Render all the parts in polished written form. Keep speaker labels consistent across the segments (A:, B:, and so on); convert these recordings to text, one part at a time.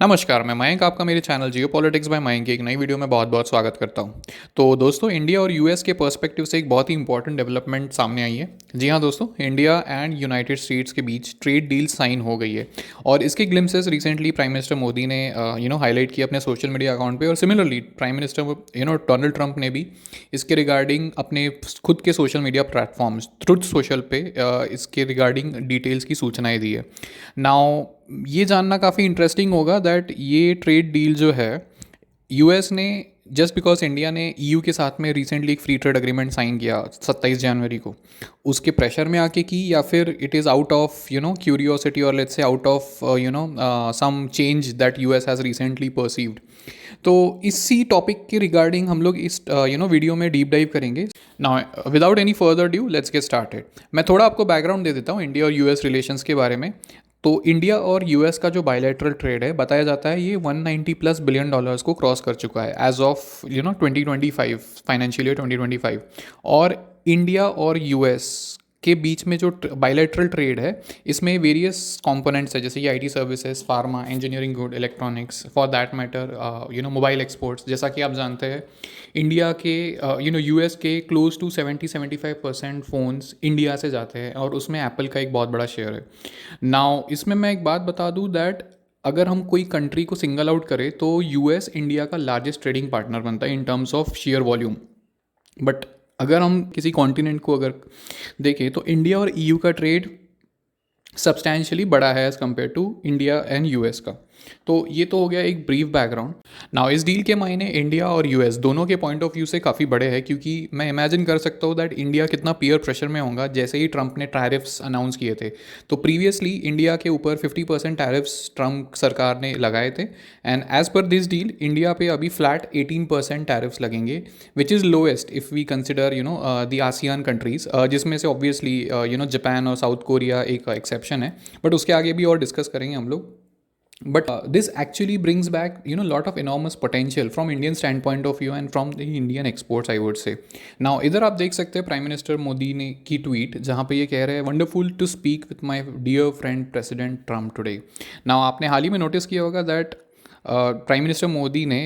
A: नमस्कार, मैं मयंक आपका मेरे channel geopolitics by Mayank की एक नई वीडियो में बहुत बहुत स्वागत करता हूं। तो दोस्तों, इंडिया और यूएस के पर्सपेक्टिव से एक बहुत ही इंपॉर्टेंट डेवलपमेंट सामने आई है। जी हाँ दोस्तों, इंडिया एंड यूनाइटेड स्टेट्स के बीच ट्रेड डील साइन हो गई है और इसके glimpses recently prime minister Modi ने हाईलाइट किया अपने सोशल मीडिया अकाउंट पर। और similarly prime minister Donald Trump ने भी इसके रिगार्डिंग अपने खुद के social media platforms truth Social पे इसके रिगार्डिंग डिटेल्स की सूचनाएं दी है। नाउ ये जानना काफ़ी इंटरेस्टिंग होगा दैट ये ट्रेड डील जो है यूएस ने, जस्ट बिकॉज इंडिया ने ईयू के साथ में रिसेंटली एक फ्री ट्रेड एग्रीमेंट साइन किया 27 जनवरी को, उसके प्रेशर में आके की, या फिर it is out of curiosity और let's say out of some change that US has recently perceived. तो इसी टॉपिक के रिगार्डिंग हम लोग इस वीडियो में डीप डाइव करेंगे। Now without any further due let's get started. मैं थोड़ा आपको बैकग्राउंड दे देता हूँ इंडिया और यूएस रिलेशंस के बारे में। तो इंडिया और यूएस का जो बायलैटरल ट्रेड है, बताया जाता है ये 190 प्लस बिलियन डॉलर्स को क्रॉस कर चुका है एज ऑफ 2025 फाइनेंशियल ईयर 2025। और इंडिया और यूएस के बीच में जो बायलैटरल ट्रेड है, इसमें वेरियस कंपोनेंट्स है, जैसे कि IT services, pharma, engineering good, electronics, for that matter mobile exports. जैसा कि आप जानते हैं इंडिया के यूएस के क्लोज टू 70-75% फ़ोन्स इंडिया से जाते हैं और उसमें एप्पल का एक बहुत बड़ा शेयर है। नाउ इसमें मैं एक बात बता दूं दैट अगर हम कोई कंट्री को सिंगल आउट करें तो यूएस इंडिया का लार्जेस्ट ट्रेडिंग पार्टनर बनता है in terms of share volume. But अगर हम किसी कॉन्टिनेंट को अगर देखें तो इंडिया और ईयू का ट्रेड सब्सटैंशियली बड़ा है as compared to India and US का। तो ये तो हो गया एक ब्रीफ बैकग्राउंड। नाउ इस डील के मायने इंडिया और यूएस दोनों के पॉइंट ऑफ व्यू से काफ़ी बड़े हैं, क्योंकि मैं इमेजिन कर सकता हूँ दैट इंडिया कितना पीयर प्रेशर में होगा जैसे ही ट्रंप ने टैरिफ्स अनाउंस किए थे। तो प्रीवियसली इंडिया के ऊपर 50% टैरिफ्स ट्रंप सरकार ने लगाए थे, and as per this deal India पे अभी फ्लैट 18% टैरिफ्स लगेंगे, which is lowest if we consider the ASEAN countries, जिसमें से ऑब्वियसली जापान और साउथ कोरिया एक एक्सेप्शन है, बट उसके आगे भी और डिस्कस करेंगे हम लोग। But this actually brings back lot of enormous potential from Indian standpoint of view and from the Indian exports, I would say. Now इधर आप देख सकते हैं प्राइम मिनिस्टर मोदी ने की ट्वीट, जहाँ पे ये कह रहे हैं wonderful to speak with my dear friend President Trump today. Now आपने हाल ही में नोटिस किया होगा दैट प्राइम मिनिस्टर मोदी ने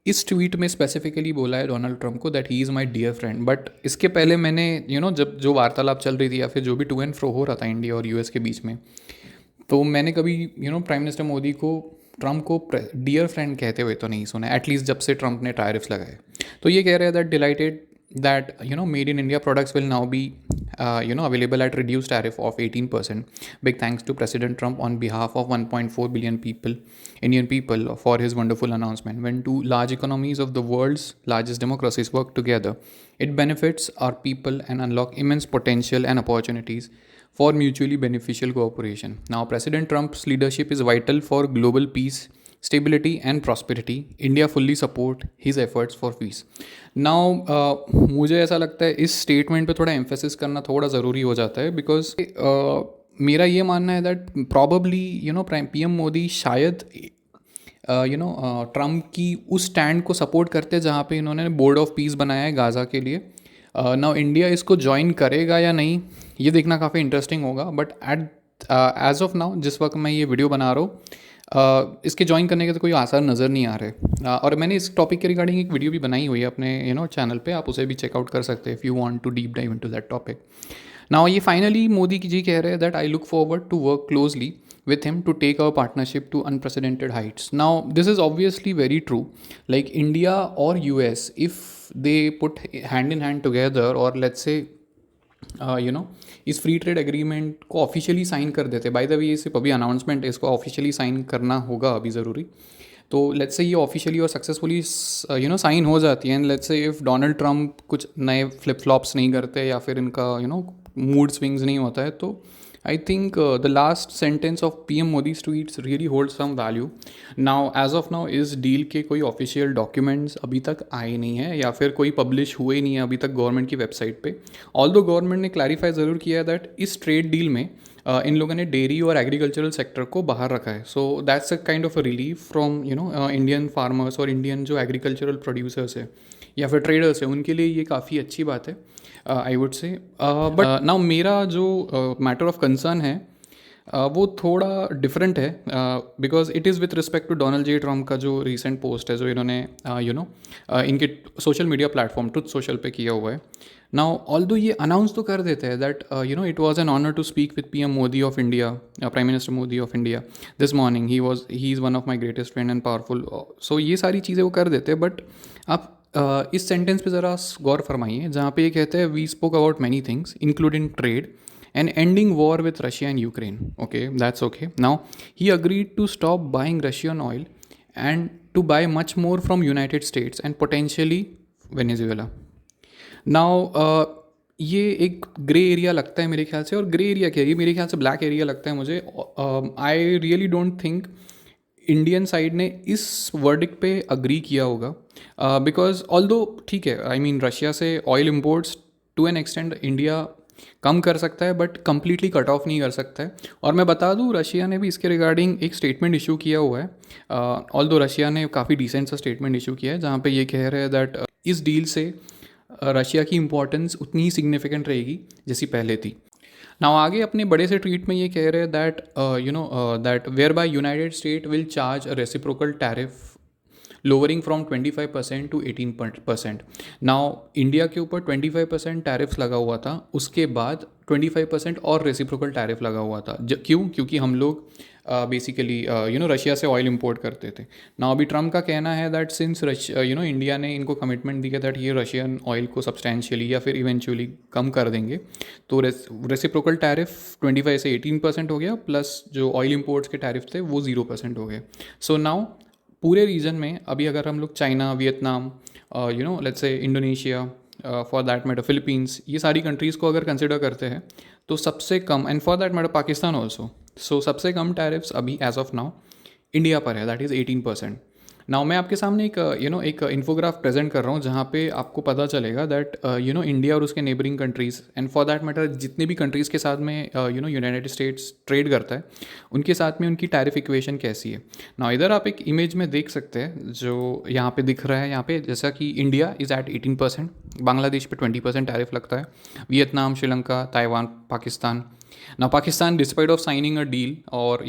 A: इस ट्वीट में स्पेसिफिकली बोला है डोनाल्ड ट्रंप को that he is my dear friend. But इसके पहले मैंने जब जो वार्तालाप चल रही थी या फिर जो भी टू एंड फ्रो हो रहा था इंडिया और यूएस के बीच में, तो मैंने कभी प्राइम मिनिस्टर मोदी को ट्रंप को डियर फ्रेंड कहते हुए तो नहीं सुना, एटलीस्ट जब से ट्रंप ने टैरिफ्स लगाए। तो ये कह रहे हैं that delighted that made in India products will now be available at reduced tariff of 18%. Big thanks to President Trump on behalf of 1.4 billion people, Indian people, for his wonderful announcement. When two large economies of the world's largest democracies work together, it benefits our people and unlock immense potential and opportunities for mutually beneficial cooperation. Now, President Trump's leadership is vital for global peace, stability and prosperity. India fully support his efforts for peace. Now, मुझे ऐसा लगता है इस statement पे थोड़ा emphasis करना थोड़ा ज़रूरी हो जाता है, बिकॉज मेरा ये मानना है दैट प्रॉबली पीएम मोदी शायद ट्रम्प की उस स्टैंड को सपोर्ट करते हैं जहाँ पे इन्होंने बोर्ड ऑफ पीस बनाया है गाज़ा के लिए। नाउ इंडिया इसको ज्वाइन करेगा या नहीं, ये देखना काफ़ी इंटरेस्टिंग होगा। बट एज ऑफ नाउ जिस वक्त मैं ये वीडियो बना रहा हूँ, इसके ज्वाइन करने के तो कोई आसार नज़र नहीं आ रहे। और मैंने इस टॉपिक के रिगार्डिंग एक वीडियो भी बनाई हुई है अपने चैनल पे, आप उसे भी चेकआउट कर सकते हैं if you want to deep dive into that topic. Now ये फाइनली मोदी जी कह रहे हैं that I look forward to work closely with him to take our partnership to unprecedented heights. Now, this is obviously very true. Like India or US, if they put hand in hand together, or let's say इस free trade agreement को officially sign कर देते, by the way ये सिर्फ अभी announcement है, इसको officially sign करना होगा अभी ज़रूरी। तो लेट्स से ये ऑफिशियली और सक्सेसफुली साइन हो जाती है, and let's say if Donald Trump कुछ नए फ्लिप फ्लॉप्स नहीं करते या फिर इनका मूड स्विंग्स नहीं होता है, तो I think the last sentence of PM Modi's tweets really holds some value. Now, as of now, इस डील के कोई ऑफिशियल डॉक्यूमेंट्स अभी तक आए नहीं है या फिर कोई पब्लिश हुए नहीं है अभी तक गवर्नमेंट की वेबसाइट पे। ऑल्दो गवर्नमेंट ने क्लैरिफाई ज़रूर किया है दैट इस ट्रेड डील में इन लोगों ने डेयरी और एग्रीकल्चरल सेक्टर को बाहर रखा है। So that's a kind of a relief from Indian farmers और इंडियन जो एग्रीकल्चरल प्रोड्यूसर्स है या फिर ट्रेडर्स है, उनके लिए ये काफ़ी अच्छी बात है, आई वुड से। बट नाउ मेरा जो मैटर ऑफ कंसर्न है वो थोड़ा डिफरेंट है because it is with respect to Donald J Trump का जो रिसेंट पोस्ट है जो इन्होंने इनके social media platform Truth Social पे किया हुआ है. नाउ ऑल्दो ये अनाउंस तो कर देते हैं that it was an honour to speak with PM Modi of India, prime minister Modi of India this morning. He is one of my greatest friend and powerful. So ये सारी चीज़ें वो कर देते हैं. बट आप इस सेंटेंस पे ज़रा गौर फरमाइए जहाँ पे ये कहते हैं we spoke about many things including trade and ending war with Russia and Ukraine. Okay, that's okay. Now, he agreed to stop buying Russian oil and to buy much more from United States and potentially Venezuela. Now, ये एक grey area लगता है मेरे ख्याल से. और grey area क्या है, ये मेरे ख्याल से ब्लैक एरिया लगता है मुझे. I really don't think Indian side ने इस वर्डिक्ट पे अग्री किया होगा बिकॉज ऑल्दो ठीक है, आई मीन रशिया से oil imports to an extent India कम कर सकता है बट कम्प्लीटली कट ऑफ नहीं कर सकता है. और मैं बता दूँ रशिया ने भी इसके रिगार्डिंग एक स्टेटमेंट इशू किया हुआ है. ऑल्दो रशिया ने काफ़ी डिसेंट सा स्टेटमेंट इशू किया है जहाँ पे ये कह रहे हैं दैट इस डील से रशिया की इंपॉर्टेंस उतनी ही सिग्निफिकेंट रहेगी जैसी पहले थी. नाउ आगे अपने बड़े से ट्वीट में ये कह रहे हैं that that whereby United State will charge a reciprocal tariff lowering from 25% to 18%. Now India के ऊपर 25% टैरिफ्स लगा हुआ था, उसके बाद 25% और रेसिप्रोकल टैरिफ लगा हुआ था. क्यों? क्योंकि हम लोग बेसिकली रशिया से ऑयल इंपोर्ट करते थे. नाउ अभी ट्रम्प का कहना है दैट सिंस इंडिया ने इनको कमिटमेंट दिया दैट ये रशियन ऑयल को सब्सटेंशियली या फिर इवेंचुअली कम कर देंगे, तो रेसिप्रोकल टैरिफ 25 से 18% हो गया, प्लस जो ऑयल इंपोर्ट्स के टैरिफ थे वो 0% हो गए. सो नाउ पूरे रीजन में अभी अगर हम लोग China, Vietnam, let's say Indonesia, for that matter Philippines, ये सारी कंट्रीज़ को अगर कंसिडर करते हैं तो सबसे कम, and for that matter Pakistan also, so सबसे कम टैरिफ्स अभी एज ऑफ नाउ इंडिया पर है, दैट इज़ 18%. नाउ मैं आपके सामने एक इन्फोग्राफ प्रेजेंट कर रहा हूँ जहाँ पे आपको पता चलेगा दैट इंडिया और उसके neighbouring countries and for that matter जितने भी कंट्रीज़ के साथ में यूनाइटेड स्टेट्स ट्रेड करता है उनके साथ में उनकी टैरिफ इक्वेशन कैसी है. नाउ इधर आप एक इमेज में देख सकते हैं जो यहाँ पे दिख रहा है, यहाँ पे जैसा कि इंडिया इज़ एट 18%, बांग्लादेश पे 20% टैरिफ लगता है, Vietnam, Sri Lanka, Taiwan, Pakistan. Now Pakistan despite of signing a deal और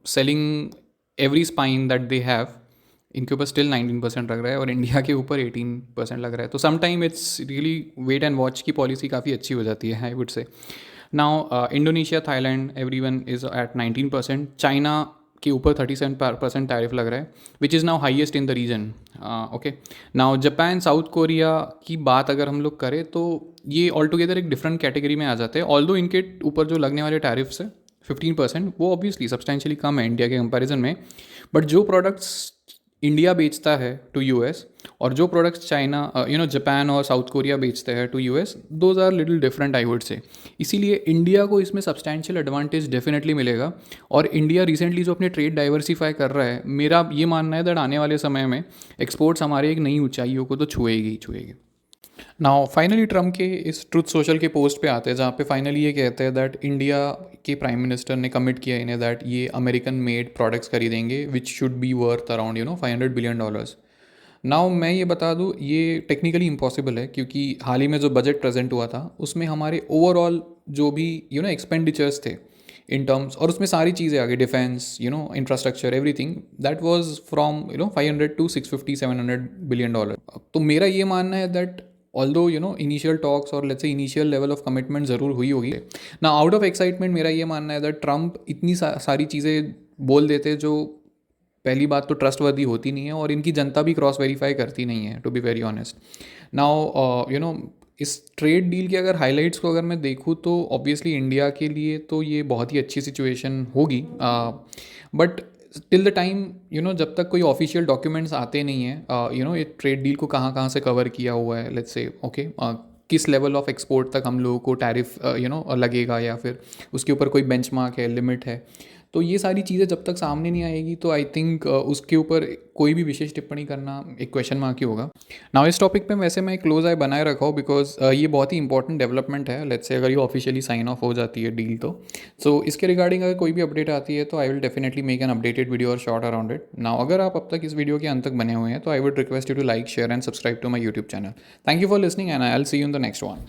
A: selling every spine that they have, इनके ऊपर स्टिल 19% लग रहा है और इंडिया के ऊपर 18% लग रहा है. तो sometime it's really wait and watch की पॉलिसी काफ़ी अच्छी हो जाती है, I would say. Now Indonesia, Thailand, everyone is at 19%. China के ऊपर 37% टैरिफ लग रहा है which is now highest in the region. Okay, now Japan, South Korea की बात अगर हम लोग करें तो ये ऑल टुगेदर एक डिफरेंट कैटेगरी में आ जाते हैं. ऑल्दो इनके ऊपर जो लगने वाले टैरिफ्स है 15%, वो ऑब्वियसली सब्सटेंशियली कम है इंडिया के कंपैरिजन में. बट जो प्रोडक्ट्स इंडिया बेचता है टू यूएस और जो प्रोडक्ट्स चाइना जापान और साउथ कोरिया बेचते हैं to US, those are little different I would say. इसीलिए इंडिया को इसमें सब्सटेंशियल एडवांटेज डेफिनेटली मिलेगा. और इंडिया रिसेंटली जो अपने ट्रेड डाइवर्सिफाई कर रहा है, मेरा ये मानना है दैट आने वाले समय में एक्सपोर्ट्स हमारे एक नई ऊंचाइयों को तो छुएगी ही छुएगी. नाउ फाइनली ट्रम्प के इस ट्रुथ सोशल के पोस्ट पे आते हैं जहाँ पे फाइनली ये कहते हैं दैट इंडिया के प्राइम मिनिस्टर ने कमिट किया इन्हें दैट ये अमेरिकन मेड प्रोडक्ट्स खरीदेंगे which should be worth around $500 billion. Now मैं ये बता दूँ ये टेक्निकली इम्पॉसिबल है क्योंकि हाल ही में जो बजट प्रेजेंट हुआ था उसमें हमारे ओवरऑल जो भी एक्सपेंडिचर्स थे इन टर्म्स, और उसमें सारी चीज़ें आ गई, defence, infrastructure, everything, that was from 500 to 650-700 billion dollar. तो मेरा ये मानना है दैट ऑल्दो इनिशियल टॉक्स और लेट्स से इनिशियल लेवल ऑफ कमिटमेंट ज़रूर हुई होगी ना. आउट ऑफ एक्साइटमेंट मेरा ये मानना है दैट ट्रम्प इतनी सारी चीज़ें बोल देते जो पहली बात तो ट्रस्टवर्दी होती नहीं है और इनकी जनता भी क्रॉस वेरीफाई करती नहीं है, to be very honest. Now इस ट्रेड डील के अगर हाइलाइट्स को अगर मैं देखूँ तो ऑब्वियसली इंडिया के लिए तो ये बहुत ही अच्छी सिचुएशन होगी. बट टिल द टाइम जब तक कोई ऑफिशियल डॉक्यूमेंट्स आते नहीं हैं ये ट्रेड डील को कहाँ कहाँ से कवर किया हुआ है, लेट्स से ओके किस लेवल ऑफ एक्सपोर्ट तक हम लोगों को टैरिफ लगेगा या फिर उसके ऊपर कोई बेंचमार्क है, लिमिट है, तो ये सारी चीज़ें जब तक सामने नहीं आएगी तो आई थिंक उसके ऊपर कोई भी विशेष टिप्पणी करना एक क्वेश्चन मार्क ही होगा. नाउ इस टॉपिक पे वैसे मैं क्लोज आई बनाए रखा हूँ बिकॉज ये बहुत ही इंपॉर्टेंट डेवलपमेंट है. लेट्स से अगर ये ऑफिशियली साइन ऑफ हो जाती है डील तो सो इसके रिगार्डिंग अगर कोई भी अपडेट आती है तो I will definitely make an updated video और शॉर्ट अराउंड इट. नाउ अगर आप अब तक इस वीडियो के अंत तक बने हुए हैं तो I would request you to like, share and subscribe to my YouTube channel. Thank you for listening and I will see you in the next one.